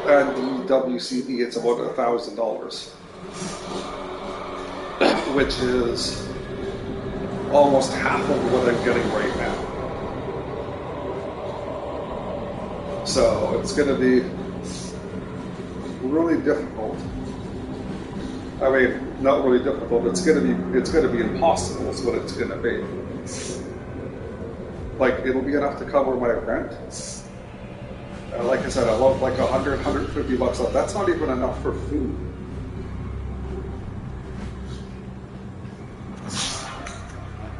and the WCD it's about $1,000, which is almost half of what I'm getting right now. So it's going to be really difficult. I mean, not really difficult. It's going to be impossible. Is what it's going to be. Like, it'll be enough to cover my rent. Like I said, I love like $100, $150. That's not even enough for food.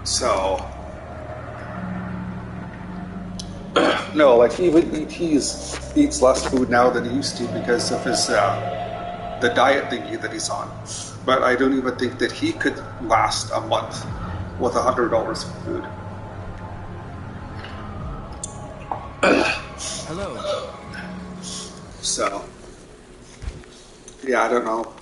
So, no, like even eats less food now than he used to because of his the diet thingy that he's on. But I don't even think that he could last a month with $100 of food. Hello. So, yeah, I don't know.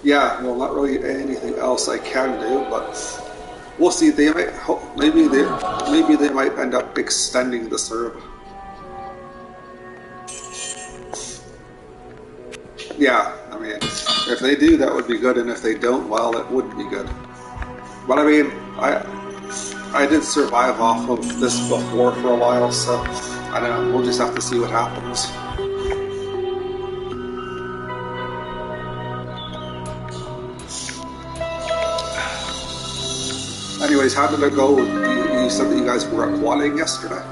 Yeah, well, not really anything else I can do, but we'll see. They might, maybe they might end up extending the serve. Yeah, I mean, if they do, that would be good, and if they don't, well, it wouldn't be good. But I mean, I did survive off of this before for a while, so I don't know. We'll just have to see what happens. Anyways, how did it go? You said that you guys were aquating yesterday?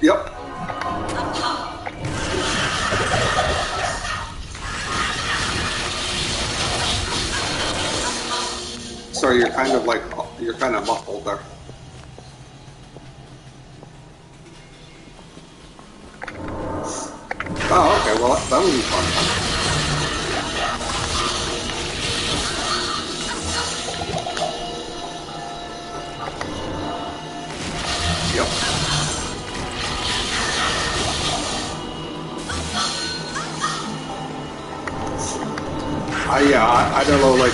Yep. Sorry, you're kind of muffled there. Oh, okay. Well, that would be fun. Yep. I don't know, like,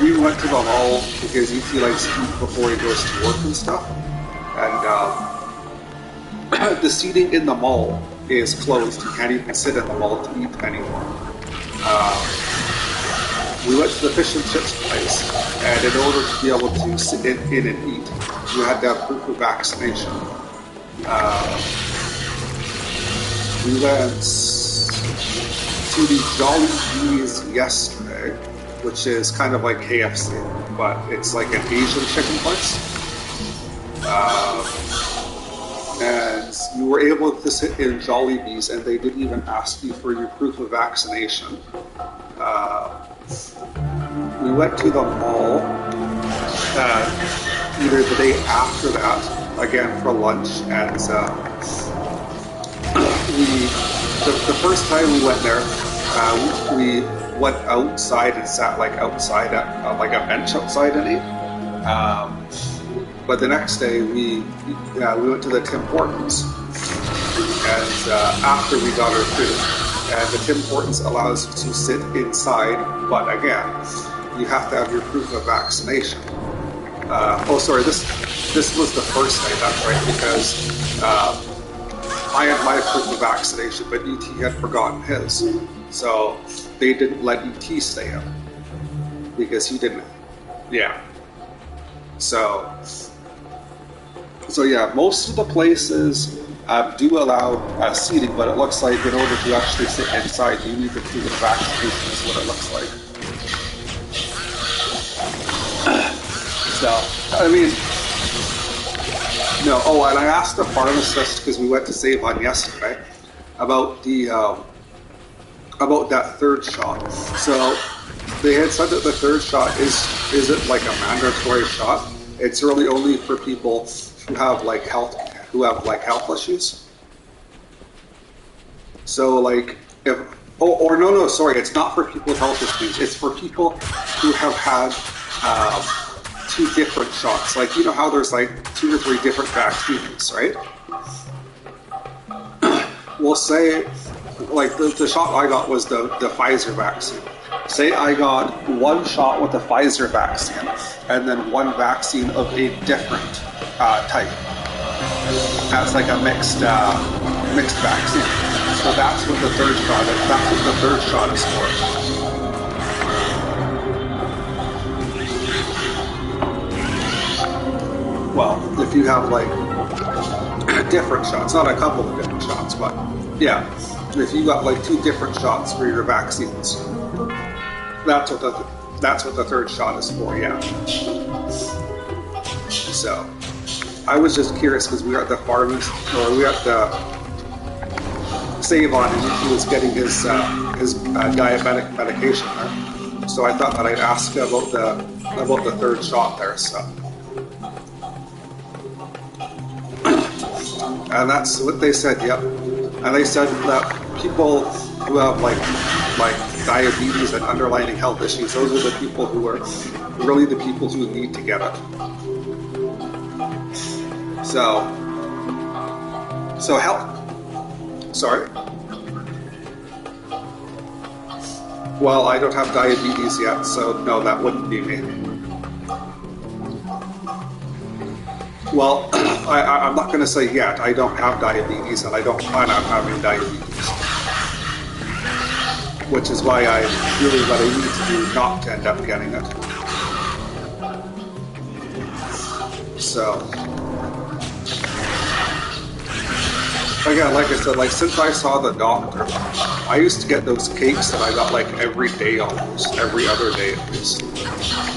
we went to the hall because he likes to eat before he goes to work and stuff. And the seating in the mall is closed. You can't even sit in the mall to eat anymore. We went to the fish and chips place, and in order to be able to sit in and eat, you had to have proof of vaccination. We went to the Jollibee's yesterday, which is kind of like KFC, but it's like an Asian chicken place. And you were able to sit in Jollibee's, and they didn't even ask you for your proof of vaccination. We went to the mall either the day after that, again for lunch, and the first time we went there, we went outside and sat like outside at like a bench outside and ate. But the next day we went to the Tim Hortons, and after we got our food, and the Tim Hortons allows you to sit inside, but again, you have to have your proof of vaccination. This was the first day, that's right, because I had my proof of vaccination, but ET had forgotten his. So they didn't let ET stay in because he didn't. Yeah. So yeah, most of the places do allow seating, but it looks like in order to actually sit inside, you need the proof of vaccination is what it looks like. So, I mean, no. Oh, and I asked the pharmacist, because we went to Save On yesterday, about the about that third shot. So they had said that the third shot isn't like a mandatory shot. It's really only for people who have like health issues. So like sorry, it's not for people with health issues. It's for people who have had two different shots. Like, you know how there's like 2 or 3 different vaccines, right? We'll say, like, the shot I got was the Pfizer vaccine. Say I got one shot with the Pfizer vaccine and then one vaccine of a different type. That's like a mixed vaccine. So that's what the third shot is. That's what the third shot is for. Well, if you have like different shots, not a couple of different shots, but yeah, if you got like 2 different shots for your vaccines, that's what the third shot is for. Yeah. So I was just curious because we were at the pharmacy, or we were at the Save-On, and he was getting his diabetic medication there. So I thought that I'd ask about the third shot there. So. And that's what they said, yep. And they said that people who have like diabetes and underlying health issues, those are the people who are really the people who need to get it. So health. Sorry. Well, I don't have diabetes yet, so no, that wouldn't be me. Well, I'm not going to say yet. I don't have diabetes, and I don't plan on having diabetes. Which is why I really what I need to do not to end up getting it. So, again, like I said, like since I saw the doctor, I used to get those cakes that I got like every day almost, every other day at least.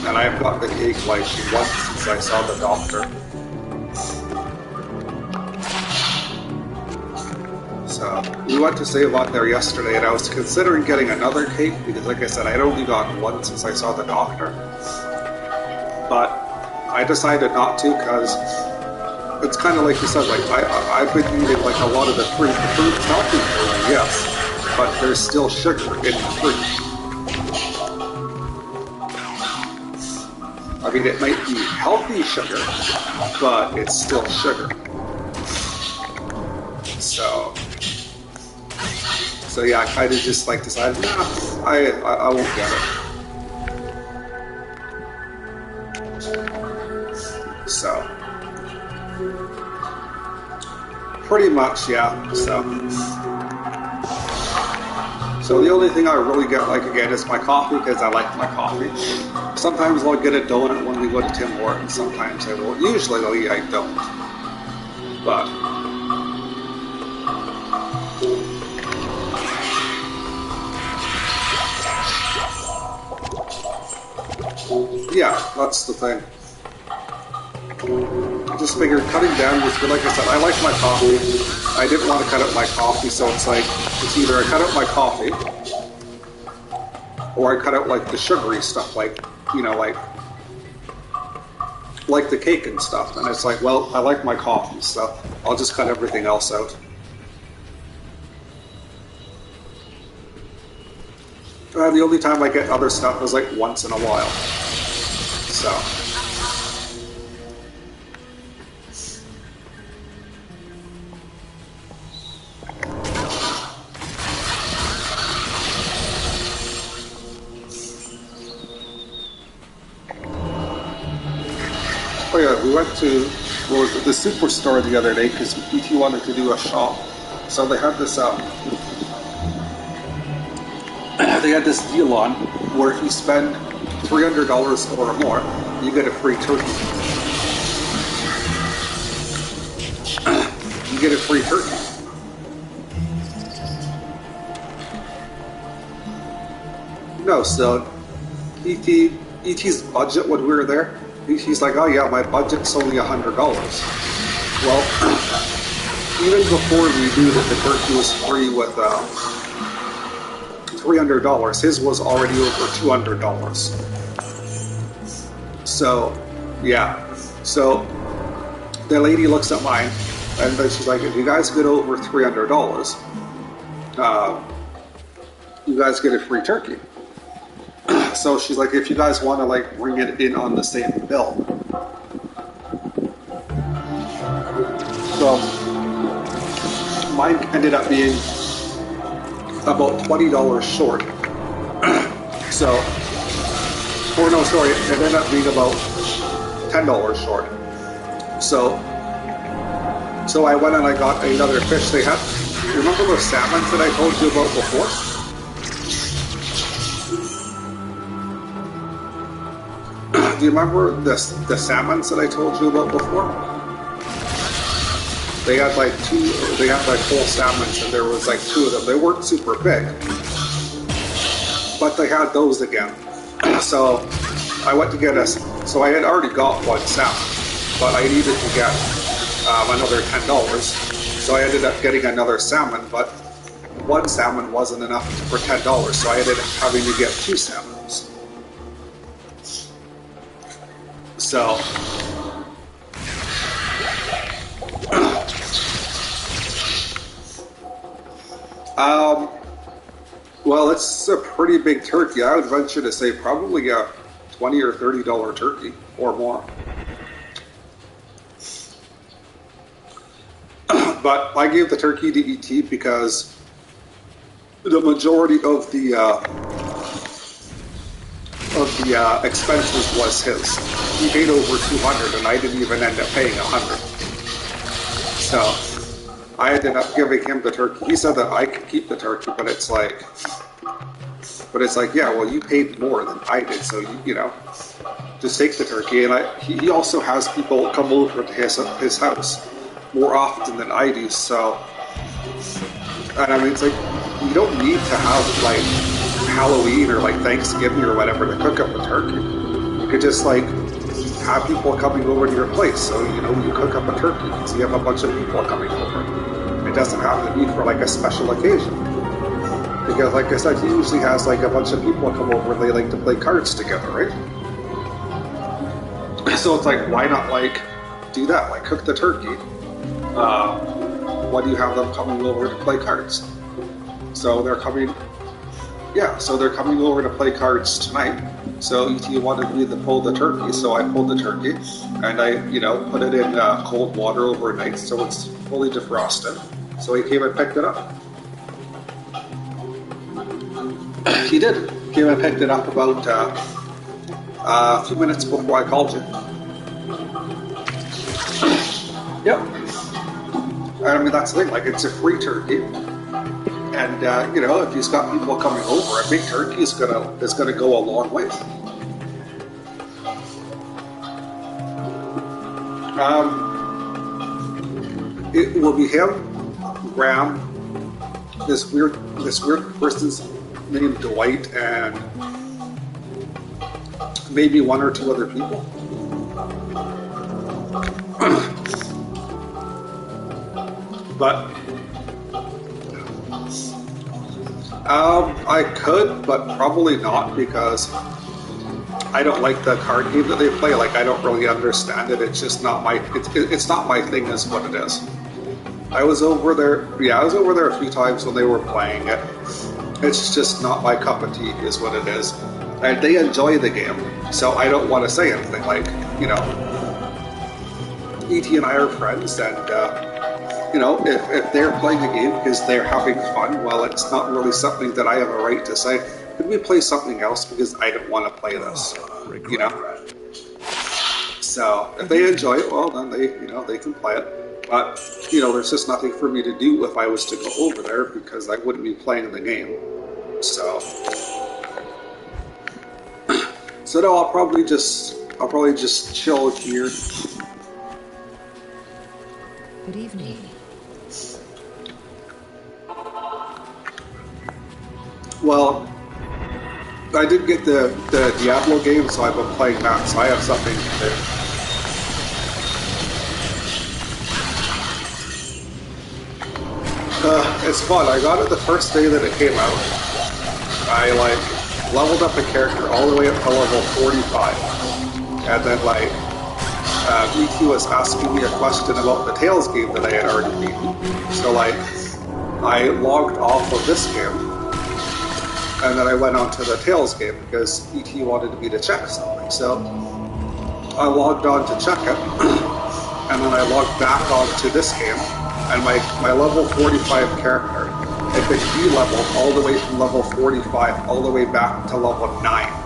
And I've got the cake like once since I saw the doctor. So we went to Save-On there yesterday, and I was considering getting another cake because, like I said, I'd only gotten one since I saw the doctor. But I decided not to because it's kind of like you said, like I've been eating like a lot of the fruit. The fruit's healthy for me, yes, but there's still sugar in the fruit. I mean, it might be healthy sugar, but it's still sugar. So yeah, I kind of just like decided, nah, I won't get it. So pretty much, yeah. So the only thing I really get like again is my coffee because I like my coffee. Sometimes I'll get a donut when we go to Tim Hortons. Sometimes I will. Usually I don't. But yeah, that's the thing. I just figured cutting down was good. Like I said, I like my coffee. I didn't want to cut up my coffee, so it's like, it's either I cut out my coffee, or I cut out like the sugary stuff, like, you know, like the cake and stuff. And it's like, well, I like my coffee, so I'll just cut everything else out. The only time I get other stuff is like once in a while. So. Oh yeah, we went to the superstore the other day because PT wanted to do a shop. So they had this deal on where if you spend $300 or more, you get a free turkey. You get a free turkey. No, so ET's budget when we were there, he's like, oh yeah, my budget's only $100. Well, even before we knew that the turkey was free with $300, his was already over $200. So, yeah. So, the lady looks at mine, and then she's like, if you guys get over $300, you guys get a free turkey. So she's like, if you guys want to like bring it in on the same bill. So mine ended up being about $20 short. So, or no, sorry, it ended up being about $10 short. So I went and I got another fish. They had, remember those salmons that I told you about before? Do you remember the salmons that I told you about before? They had like whole salmons, and there was like 2 of them. They weren't super big, but they had those again. So I went to get so I had already got 1 salmon, but I needed to get another $10. So I ended up getting another salmon, but 1 salmon wasn't enough for $10, so I ended up having to get 2 salmons. So well, it's a pretty big turkey. I would venture to say probably a $20 or $30 turkey or more. But I gave the turkey to ET because the majority of the expenses was his. He paid over $200, and I didn't even end up paying $100. So I ended up giving him the turkey. He said that I could keep the turkey, but it's like, yeah, well, you paid more than I did, so you know, just take the turkey. And he also has people come over to his house more often than I do. So, and I mean, it's like you don't need to have like Halloween or like Thanksgiving or whatever to cook up a turkey. You could just like have people coming over to your place, so you know you cook up a turkey because you have a bunch of people coming over. It doesn't have to be for like a special occasion, because like I said, he usually has like a bunch of people come over and they like to play cards together, right? So it's like, why not like do that, like cook the turkey when you have them coming over to play cards. So they're coming over to play cards tonight. So ET wanted me to pull the turkey, so I pulled the turkey, and I, you know, put it in cold water overnight so it's fully defrosted. So he came and picked it up. He did. He came and picked it up about a few minutes before I called you. Yep. I mean, that's the thing. Like, it's a free turkey. And you know, if he's got people coming over, a big turkey is gonna go a long way. It will be him, Graham, this weird person's named Dwight, and maybe 1 or 2 other people. But I could, but probably not, because I don't like the card game that they play. Like, I don't really understand it. It's just not my. It's not my thing, is what it is. I was over there. Yeah, I was over there a few times when they were playing it. It's just not my cup of tea, is what it is. And they enjoy the game, so I don't want to say anything. Like, you know, ET and I are friends, and you know, if they're playing a game because they're having fun, well, it's not really something that I have a right to say, could we play something else because I don't want to play this, you know? So if they enjoy it, well, then they can play it. But, you know, there's just nothing for me to do if I was to go over there because I wouldn't be playing the game. So no, I'll probably just chill here. Good evening. Well, I did get the Diablo game, so I've been playing that, so I have something to do. It's fun. I got it the first day that it came out. I like leveled up a character all the way up to level 45, and then like EQ was asking me a question about the Tales game that I had already beaten. So like I logged off of this game and then I went on to the Tails game because ET wanted me to check something. So I logged on to check it, and then I logged back onto this game, and my level 45 character had been de-leveled all the way from level 45 all the way back to level 9.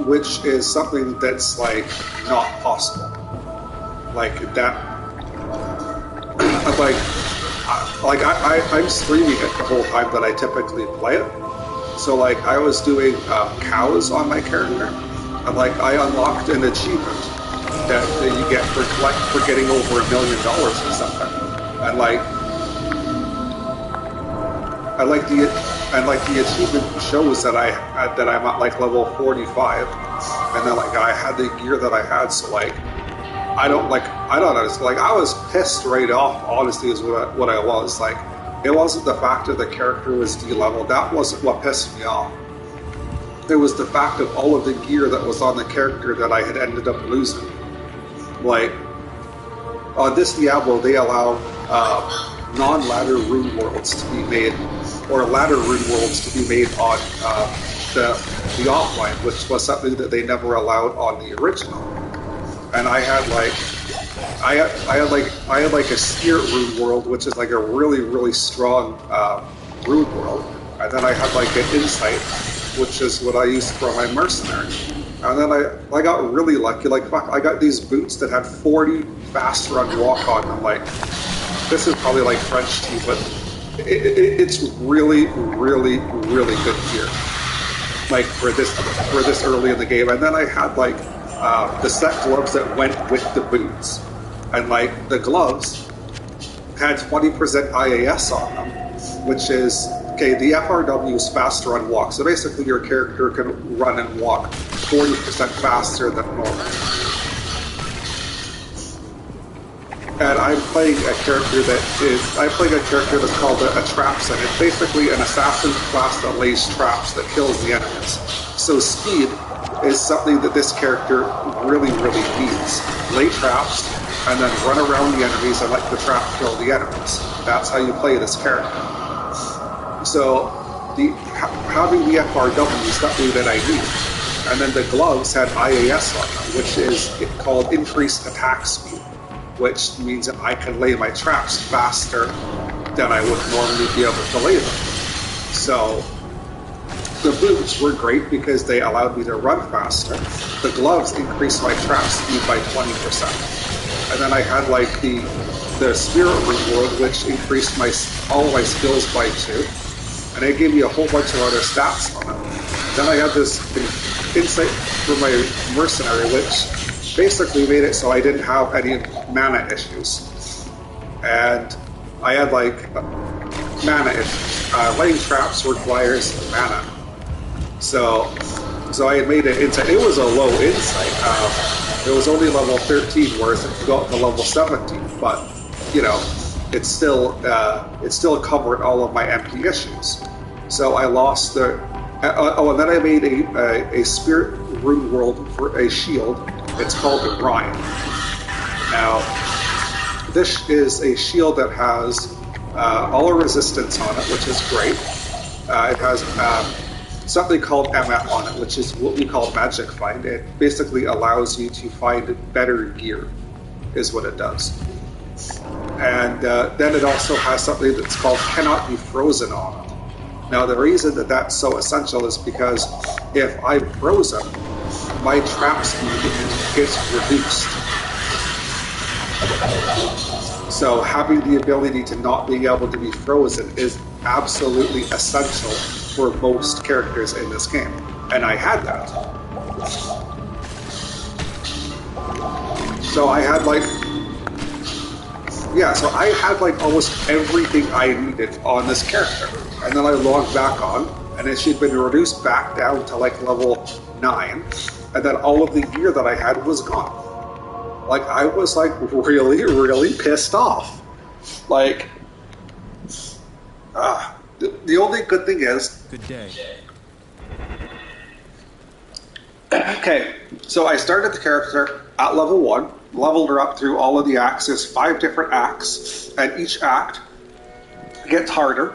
Which is something that's like not possible. Like that, I'm streaming it the whole time that I typically play it. So like I was doing cows on my character, and like I unlocked an achievement that you get for getting over $1 million or something, and the achievement shows that I'm at like level 45, and then like I had the gear that I had. So like I don't know. Like I was pissed right off. Honestly, is what I was like. It wasn't the fact that the character was de-leveled. That wasn't what pissed me off. It was the fact of all of the gear that was on the character that I had ended up losing. Like on this Diablo, they allow non-ladder rune worlds to be made, or ladder rune worlds to be made on the offline, which was something that they never allowed on the original. And I had like a spirit rune world, which is like a really, really strong rune world. And then I had like an insight, which is what I used for my mercenary. And then I got really lucky. Like fuck, I got these boots that had 40 fast run walk on them. Like this is probably like French tea, but it's really, really, really good gear. Like for this early in the game. And then I had like the set gloves that went with the boots, and like the gloves had 20% IAS on them, which is okay. The FRW is fast run walk, so basically your character can run and walk 40% faster than normal. And I'm playing a character that's called a traps, and it's basically an assassin class that lays traps that kills the enemies. So speed is something that this character really, really needs. Lay traps, and then run around the enemies and let the trap kill the enemies. That's how you play this character. So having the FRW is something that I need. And then the gloves had IAS on them, which is called increased attack speed, which means that I can lay my traps faster than I would normally be able to lay them. So the boots were great because they allowed me to run faster. The gloves increased my trap speed by 20%. And then I had like the spirit reward, which increased all of my skills by 2. And it gave me a whole bunch of other stats on it. Then I had this insight for my mercenary, which basically made it so I didn't have any mana issues. And I had like mana issues. Laying traps requires mana. So I had made it insight. It was a low insight. It was only level 13, whereas it could go up to level 17. But you know, it still covered all of my MP issues. So I lost the. And then I made a spirit rune world for a shield. It's called the Ryan. Now, this is a shield that has all resistance on it, which is great. It has something called MF on it, which is what we call magic find. It basically allows you to find better gear, is what it does. And then it also has something that's called cannot be frozen on it. Now, the reason that that's so essential is because if I'm frozen, my trap speed gets reduced. So having the ability to not being able to be frozen is absolutely essential for most characters in this game. And I had that. So I had like almost everything I needed on this character. And then I logged back on, and then she'd been reduced back down to like level 9, and then all of the gear that I had was gone. Like, I was like really, really pissed off. Like, the only good thing is... Good day. Okay, so I started the character at level 1, leveled her up through all of the acts. There's 5 different acts, and each act gets harder.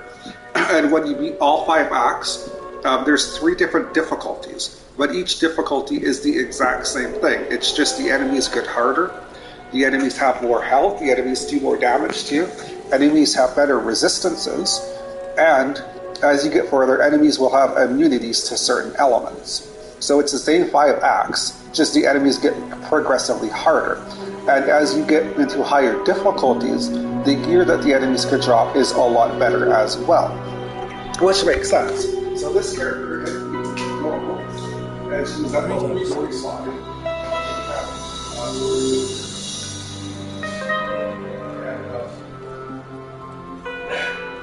And when you beat all 5 acts, there's 3 different difficulties. But each difficulty is the exact same thing. It's just the enemies get harder. The enemies have more health. The enemies do more damage to you. Enemies have better resistances. And as you get further, enemies will have immunities to certain elements. So it's the same 5 acts, just the enemies get progressively harder. And as you get into higher difficulties, the gear that the enemies could drop is a lot better as well. Which makes sense. So this character is normal, and she's at the story slot.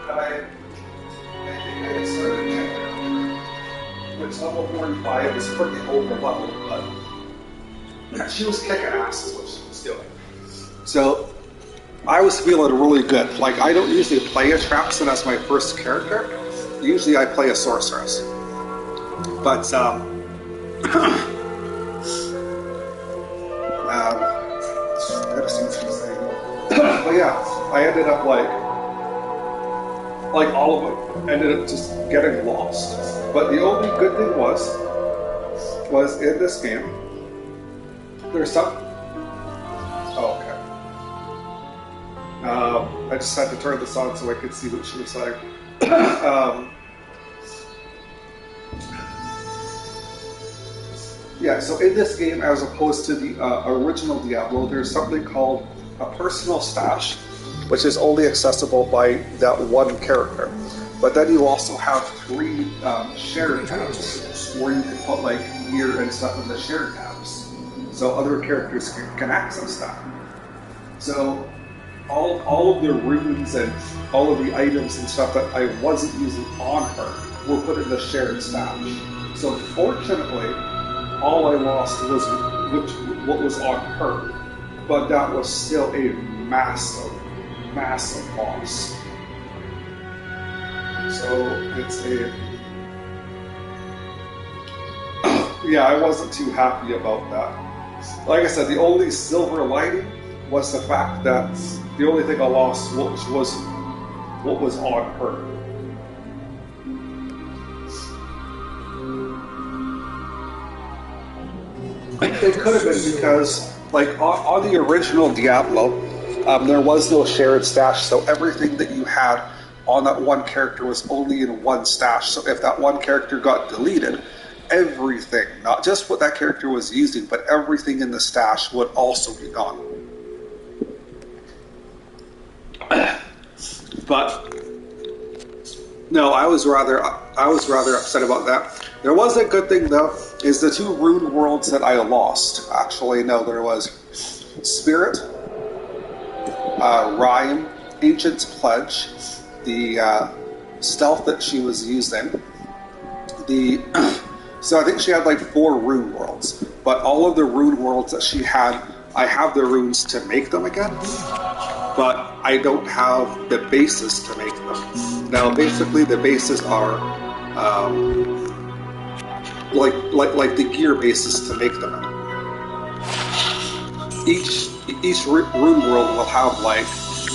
I started which level 45 is pretty over level, but she was kicking ass is what she was doing. So I was feeling really good. Like, I don't usually play a Trapson as my first character. Usually I play a sorceress. But I gotta see what she's saying. But yeah, I ended up like all of it ended up just getting lost. But the only good thing was in this game, there's some. Oh, okay. I just had to turn this on so I could see what she was saying. Yeah, so in this game, as opposed to the original Diablo, there's something called a personal stash, which is only accessible by that one character. But then you also have 3 shared tabs where you can put like gear and stuff in the shared tabs, so other characters can access that. So all of the runes and all of the items and stuff that I wasn't using on her were put in the shared stash. So fortunately, all I lost was what was on her, but that was still a massive loss. So it's yeah, I wasn't too happy about that. Like I said, the only silver lining was the fact that the only thing I lost was what was on her. It could have been because, like, on the original Diablo, there was no shared stash, so everything that you had on that one character was only in one stash. So if that one character got deleted, everything, not just what that character was using, but everything in the stash would also be gone. But no, I was rather upset about that. There was a good thing though, is the 2 rune worlds that I lost. Actually, no, there was Spirit, Rhyme, Ancient's Pledge, the stealth that she was using. So I think she had like 4 rune worlds, but all of the rune worlds that she had, I have the runes to make them again, but I don't have the bases to make them. Now, basically, the bases are like the gear bases to make them. Each rune world will have like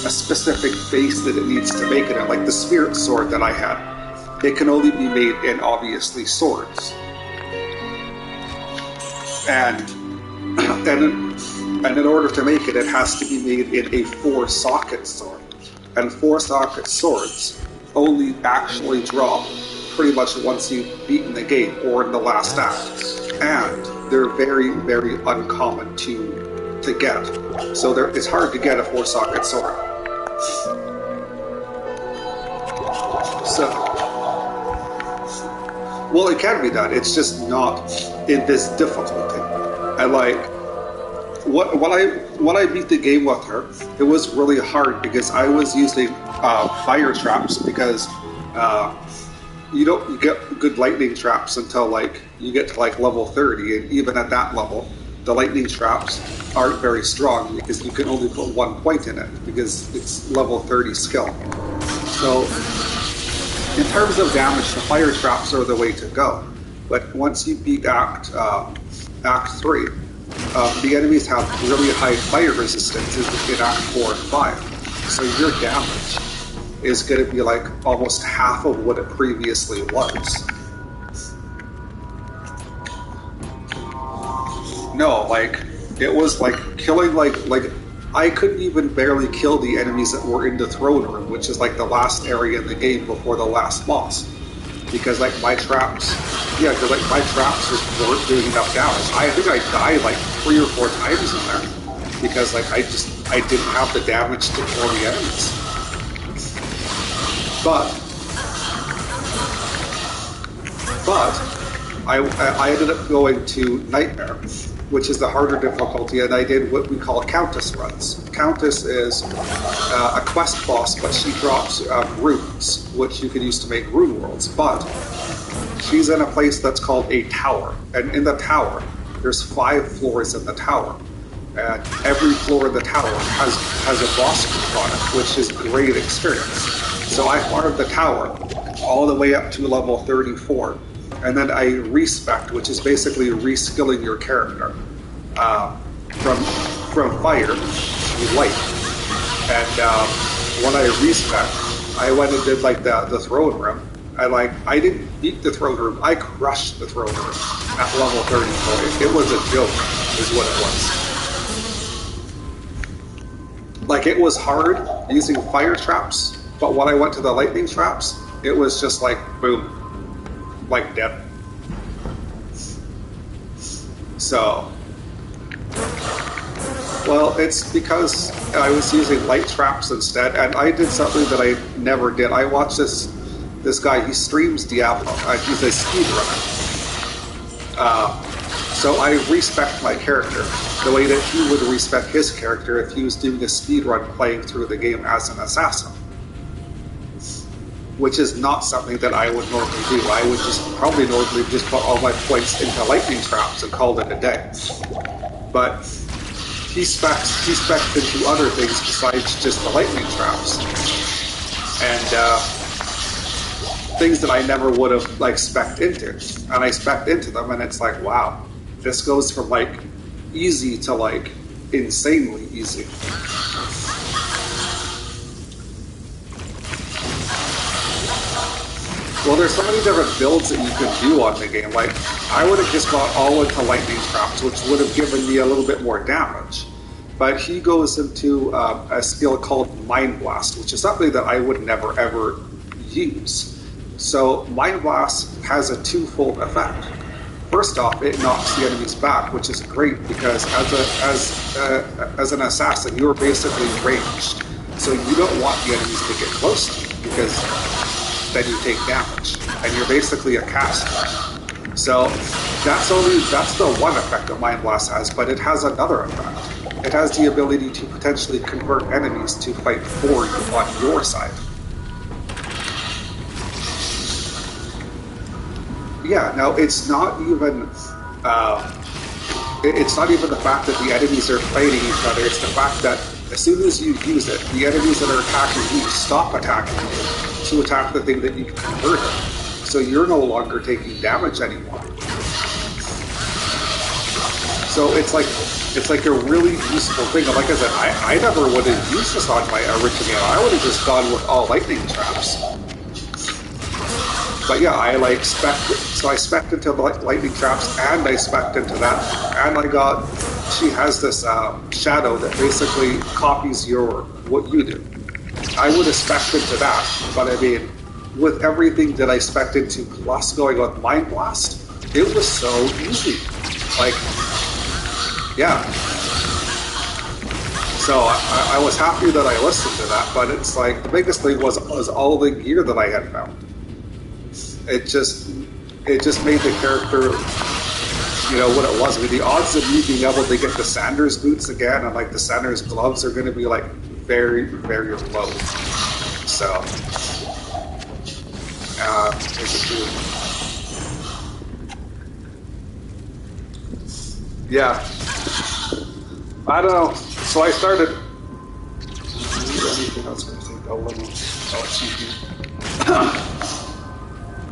a specific base that it needs to make it in. Like the spirit sword that I had, it can only be made in obviously swords, and in order to make it, it has to be made in a 4-socket sword. And 4-socket swords only actually drop pretty much once you've beaten the game or in the last act, and they're very, very uncommon to get. So it's hard to get a 4-socket sword. So, well, it can be done. It's just not in this difficulty. And like, when I beat the game with her, it was really hard because I was using fire traps, because you don't get good lightning traps until like you get to like level 30, and even at that level, the lightning traps aren't very strong because you can only put 1 point in it because it's level 30 skill. So in terms of damage, the fire traps are the way to go. But once you beat Act 3, the enemies have really high fire resistance in Act 4 and 5. So your damage is going to be like almost half of what it previously was. No, like, it was like killing like I couldn't even barely kill the enemies that were in the throne room, which is like the last area in the game before the last boss. Because like my traps, because like my traps just weren't doing enough damage. I think I died like 3 or 4 times in there because like I didn't have the damage to kill the enemies. But I ended up going to Nightmare, which is the harder difficulty, and I did what we call Countess runs. Countess is a quest boss, but she drops runes, which you can use to make rune worlds. But she's in a place that's called a tower, and in the tower, there's 5 floors in the tower. And every floor in the tower has a boss group on it, which is great experience. So I farmed the tower all the way up to level 34. And then I respect, which is basically reskilling your character from fire to light. And when I respect, I went and did like the throne room. I didn't beat the throne room. I crushed the throne room at level 34. It was a joke, is what it was. Like, it was hard using fire traps, but when I went to the lightning traps, it was just like boom. Like death. So, well, it's because I was using light traps instead, and I did something that I never did. I watched this guy. He streams Diablo. He's a speedrunner. So I respect my character the way that he would respect his character if he was doing a speedrun playing through the game as an assassin. Which is not something that I would normally do. I would probably normally just put all my points into lightning traps and call it a day. But he specs into other things besides just the lightning traps. And things that I never would have like spec'd into. And I spec'd into them, and it's like, wow, this goes from like easy to like insanely easy. Well, there's so many different builds that you could do on the game. Like, I would have just gone all into lightning traps, which would have given me a little bit more damage. But he goes into a skill called Mind Blast, which is something that I would never ever use. So Mind Blast has a twofold effect. First off, it knocks the enemies back, which is great because as an assassin, you're basically ranged. So you don't want the enemies to get close to you because then you take damage, and you're basically a caster. So that's the one effect that Mind Blast has, but it has another effect. It has the ability to potentially convert enemies to fight for you on your side. Yeah, now it's not even the fact that the enemies are fighting each other. It's the fact that as soon as you use it, the enemies that are attacking you stop attacking you to attack the thing that you converted. So you're no longer taking damage anymore. So it's like a really useful thing. Like I said, I never would have used this on my original. I would have just gone with all lightning traps. But yeah, I like spec'd. So I spec'd into the lightning traps, and I spec'd into that. And she has this shadow that basically copies what you do. I would have spec'd into that, but I mean, with everything that I spec'd into plus going with Mind Blast, it was so easy. Like, yeah. So I was happy that I listened to that, but it's like, the biggest thing was all the gear that I had found. It just made the character, what it was. I mean, the odds of me being able to get the Sanders boots again and like the Sanders gloves are going to be like very, very low. So, yeah, I don't know. So I started. Anything else?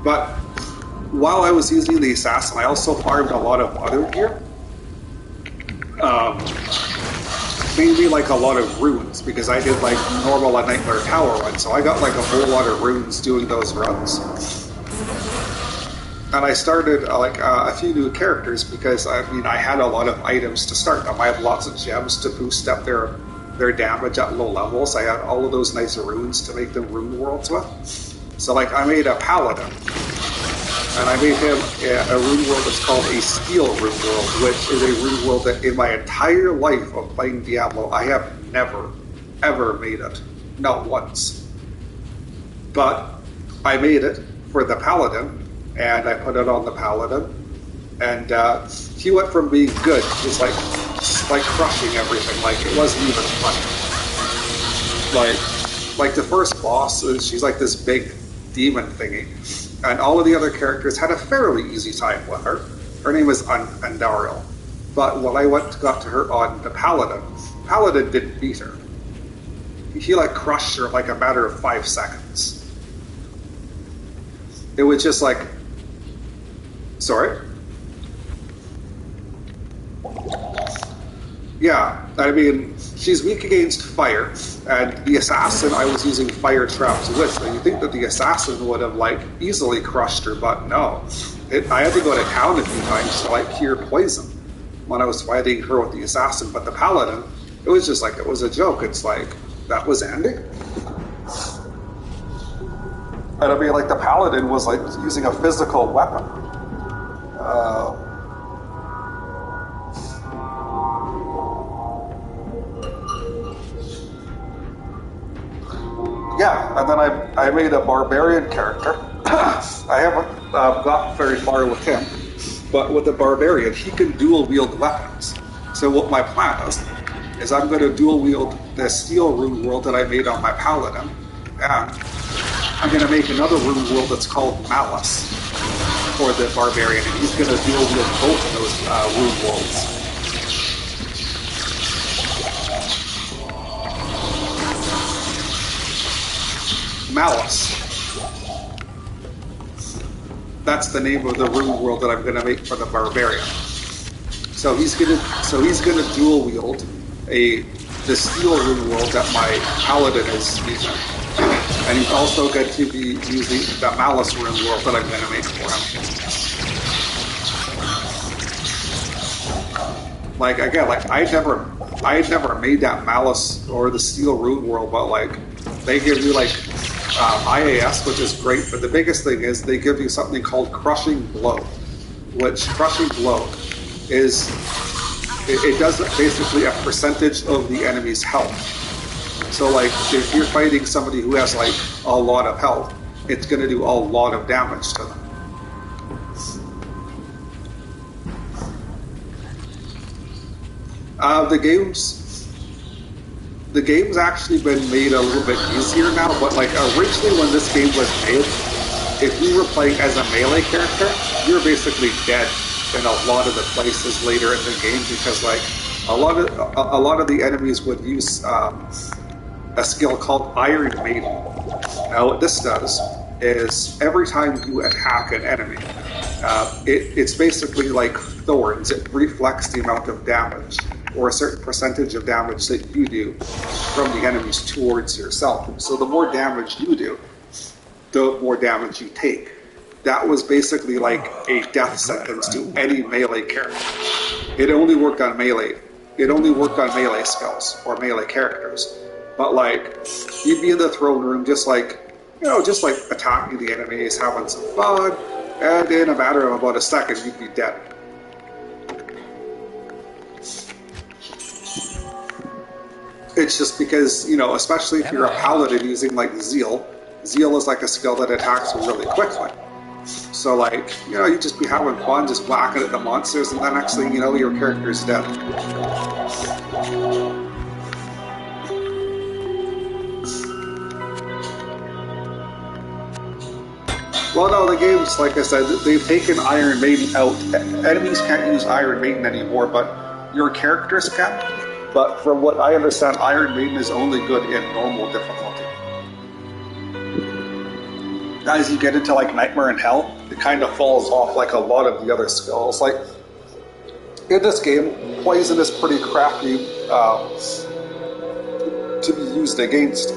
But while I was using the assassin, I also farmed a lot of other gear. made me like a lot of runes because I did like normal and Nightmare Tower run, so I got like a whole lot of runes doing those runs. And I started a few new characters because I mean I had a lot of items to start them. I have lots of gems to boost up their damage at low levels. I had all of those nice runes to make them rune worlds with. So like I made a paladin, and I made him a rune world that's called a steel rune world, which is a rune world that in my entire life of playing Diablo I have never ever made it, not once. But I made it for the paladin. And I put it on the paladin, and he went from being good, just like crushing everything, like it wasn't even funny. Like the first boss, she's like this big demon thingy, and all of the other characters had a fairly easy time with her. Her name is Andariel, but when I got to her on the paladin didn't beat her. He like crushed her in like a matter of 5 seconds. It was just like. Sorry? Yeah, I mean, she's weak against fire, and the assassin I was using fire traps with, so you think that the assassin would have, like, easily crushed her, but no. I had to go to town a few times to, like, cure poison when I was fighting her with the assassin, but the paladin, it was just like, it was a joke. It's like, that was ending? And I mean, like, the paladin was, like, using a physical weapon. Yeah, and then I made a barbarian character. I haven't got very far with him, but with the barbarian, he can dual wield weapons. So what my plan is I'm going to dual wield the steel rune world that I made on my paladin, and I'm going to make another rune world that's called Malice for the barbarian, and he's going to dual wield both of those rune worlds. Malice. That's the name of the rune world that I'm going to make for the barbarian. So he's going to dual wield the steel rune world that my paladin is using, and he's also going to be using the Malice rune world that I'm going to make for him. Like again, like I had never made that Malice or the steel rune world, but like they give you like IAS, which is great, but the biggest thing is they give you something called Crushing Blow, which Crushing Blow is, it does basically a percentage of the enemy's health. So like, if you're fighting somebody who has like a lot of health, it's going to do a lot of damage to them. The game's actually been made a little bit easier now, but like originally when this game was made, if you were playing as a melee character, you're basically dead in a lot of the places later in the game because like a lot of the enemies would use a skill called Iron Maiden. Now what this does is every time you attack an enemy, it's basically like thorns. It reflects the amount of damage or a certain percentage of damage that you do from the enemies towards yourself. So the more damage you do, the more damage you take. That was basically like a death sentence to any melee character. It only worked on melee. It only worked on melee skills or melee characters. But like, you'd be in the throne room just like attacking the enemies, having some fun, and in a matter of about a second, you'd be dead. It's just because, especially if you're a paladin using like Zeal is like a skill that attacks really quickly. So like, you just be having fun, just whacking at the monsters, and the next thing you know, your character's dead. Well, no, the game's, like I said, they've taken Iron Maiden out. Enemies can't use Iron Maiden anymore, but your characters can. But from what I understand, Iron Maiden is only good in normal difficulty. As you get into like Nightmare in Hell, it kind of falls off like a lot of the other skills. Like in this game, poison is pretty crappy to be used against.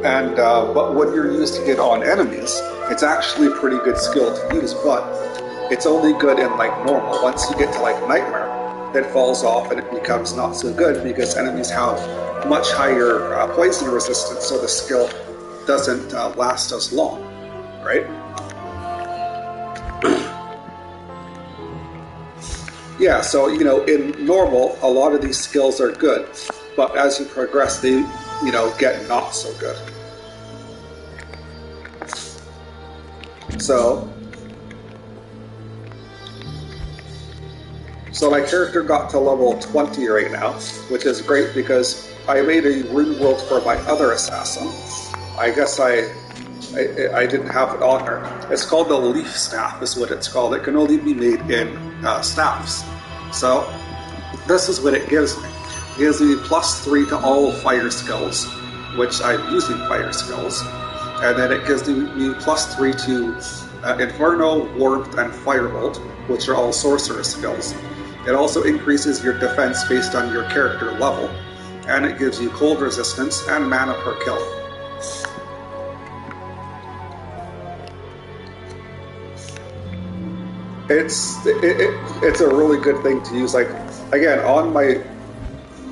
And but when you're using it on enemies, it's actually a pretty good skill to use, but it's only good in like normal. Once you get to like nightmare, it falls off and it becomes not so good because enemies have much higher poison resistance, so the skill doesn't last as long, right? Yeah, so in normal, a lot of these skills are good, but as you progress, they get not so good. So my character got to level 20 right now, which is great because I made a rune world for my other assassin. I guess I didn't have it on her. It's called the Leaf Staff is what it's called. It can only be made in staffs. So this is what it gives me. It gives me +3 to all fire skills, which I'm using fire skills. And then it gives me +3 to Inferno, Warmth, and Firebolt, which are all sorcerer skills. It also increases your defense based on your character level, and it gives you cold resistance and mana per kill. It's a really good thing to use. Like again, on my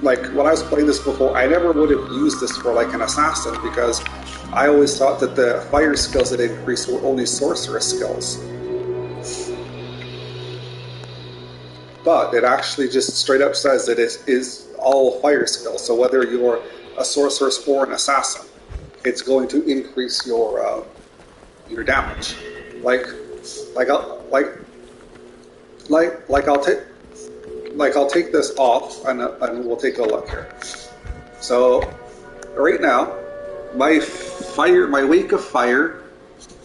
when I was playing this before, I never would have used this for like an assassin because I always thought that the fire skills it increased were only sorcerer skills. But it actually just straight up says that it is all fire skills. So whether you're a sorceress or an assassin, it's going to increase your damage. I'll take this off and we'll take a look here. So right now, my Wake of Fire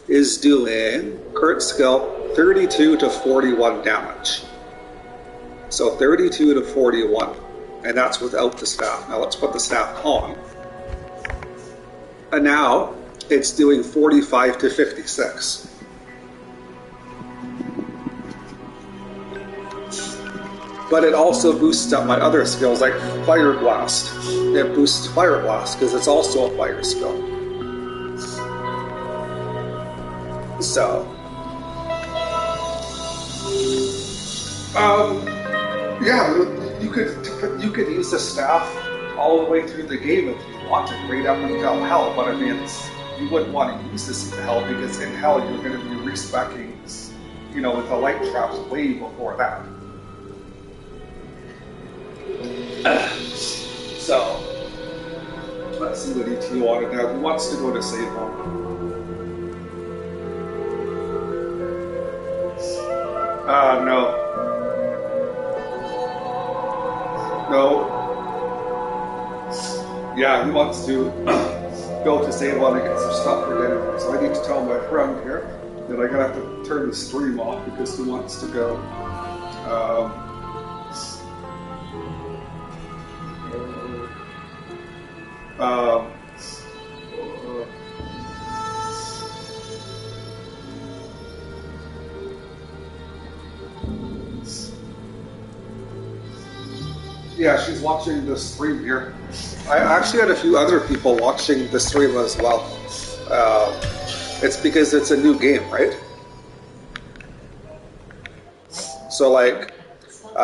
is doing current skill 32 to 41 damage. So 32 to 41, and that's without the staff. Now let's put the staff on. And now it's doing 45 to 56. But it also boosts up my other skills like Fire Blast. It boosts Fire Blast because it's also a fire skill. So, yeah, you could use the staff all the way through the game if you wanted, right up until Hell. But I mean, you wouldn't want to use this in Hell because in Hell you're going to be respecking, with the light traps way before that. So, let's see what D2R wanted now. Who wants to go to save home? No. No. Yeah, he wants to go to save on and get some stuff for dinner. So I need to tell my friend here that I'm going to have to turn the stream off because he wants to go. Yeah, she's watching the stream here. I actually had a few other people watching the stream as well. It's because it's a new game, right? So like,